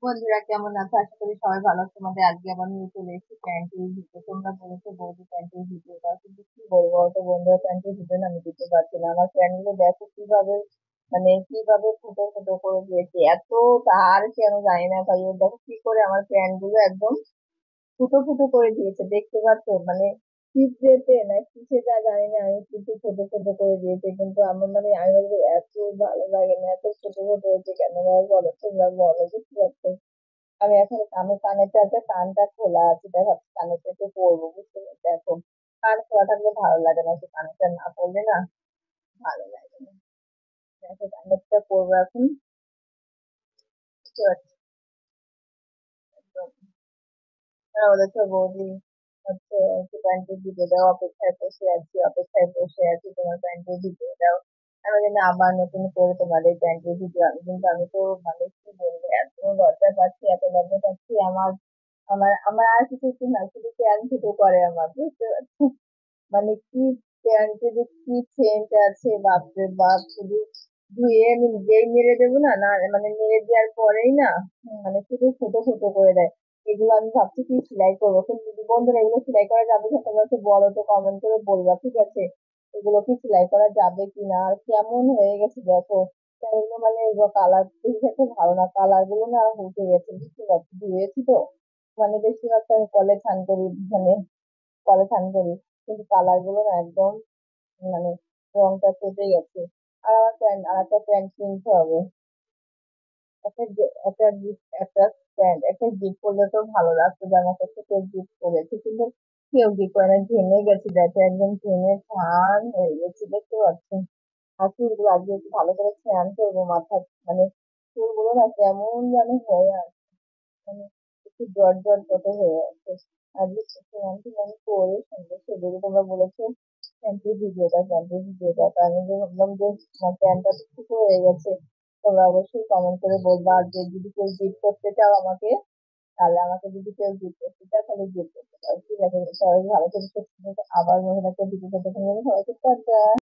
বন্ধুরা কেমন আছো? আশা করি সবাই ভালো আছো। তোমাদের আজকে আবার নিয়ে চলে এসেছি প্যান্টের ভিডিও। তোমরা বলেছো বৌদি প্যান্টের ভিডিও দাও, কিন্তু কি বলবো তো বন্ধুরা, প্যান্টের ভিডিও না আমি দিতে পারছি না। আমার প্যান্ট গুলো দেখো কিভাবে, মানে কিভাবে ফুটো ফুটো করে দিয়েছে। এত তার কেন জানি না ভাই, ও দেখো কি করে আমার প্যান্ট গুলো একদম ফুটো ফুটো করে দিয়েছে, দেখতে পাচ্ছ? মানে ছিদ্রেতে না কিসে যা জানি না, আমি কিছু ছোট ছোট করে দিয়েছে, কিন্তু আমার মানে আমি বলবো এত ভালো লাগে না, এত ছোট ছোট হয়েছে কেন ভাই বলো, তোমরা বলো বুঝতে পারছো? আমি এখন কানেরটা আছে, কানটা খোলা আছে, তাই ভাবছি কানেরটা একটু পরবো, বুঝতে পারছো? এখন কান খোলা থাকলে ভালো লাগে না, একটু কানেরটা না পরলে না ভালো লাগে না। দেখো কানেরটা পরবো এখন, বুঝতে পারছি? একদম। তারা বলেছে বৌদি হচ্ছে একটু প্যান্টের ভিডিও দাও, অপেক্ষায় বসে আছি তোমার প্যান্টের ভিডিও দাও। আমি বলি না, আবার নতুন করে তোমার এই প্যান্টের ভিডিও আমি, কিন্তু আমি তো মানে কি বলবো, এত লজ্জা পাচ্ছি, এত লজ্জা পাচ্ছি। আমার আমার আমার আর কিছু কি না, শুধু প্যান্ট দুটো করে আমার, বুঝতে পারছো? মানে কি প্যান্টে যে কি সেন্ট আছে, বাপরে বাপ! শুধু ধুয়ে আমি নিজেই মেরে দেবো না, না মানে মেরে দেওয়ার পরেই না মানে শুধু ছোট ছোট করে দেয়। এগুলো আমি ভাবছি কি সেলাই করবো, কিন্তু যদি বন্ধুরা এগুলো সেলাই করা যাবে কিনা তোমরা একটু বলো তো, কমেন্ট করে বলবা, ঠিক আছে? এগুলো কি সেলাই করা যাবে কিনা? আর কেমন হয়ে গেছে দেখো, এগুলো মানে এগুলো কালার দেখে ভালো না, কালার গুলো না উঠে গেছে, বুঝতে পারছি, ধুয়েছি তো। মানে বেশিরভাগ তো আমি কলে স্নান করি, মানে কলে স্নান করি, কিন্তু কালার গুলো না একদম মানে রংটা চটে গেছে। আর আমার প্যান্ট, আর একটা প্যান্ট কিনতে হবে। একটা প্যান্ট একটা গিফট করলে তো ভালো লাগতো, যে আমার কাছে কেউ গিফট করেছে, কিন্তু কেউ গিফট করে না, ঘেমে গেছে দেখো, একদম ঘেমে ছান হয়ে গেছে, দেখতে পাচ্ছি। আর চুলগুলো আজকে একটু ভালো করে স্নান করবো, মাথা মানে চুলগুলো না কেমন যেন হয়ে আছে, মানে একটু জ্বর জ্বর মতো হয়ে আছে। আজকে স্নান টান করে সুন্দর সেজে, তোমরা বলেছো প্যান্টের ভিডিওটা, তা আমি যে ভাবলাম যে আমার প্যান্টটা তো ছোট হয়ে গেছে। তোমরা অবশ্যই কমেন্ট করে বলবা, আর যে যদি কেউ গিফট করতে চাও আমাকে, তাহলে আমাকে যদি কেউ গিফট করতে চাও তাহলে গিফট করতে পারো, ঠিক আছে? সবাই ভালো করে সুস্থ থেকো। আবার মহিলাকে ভিডিও করতে সবাইকে টাটা।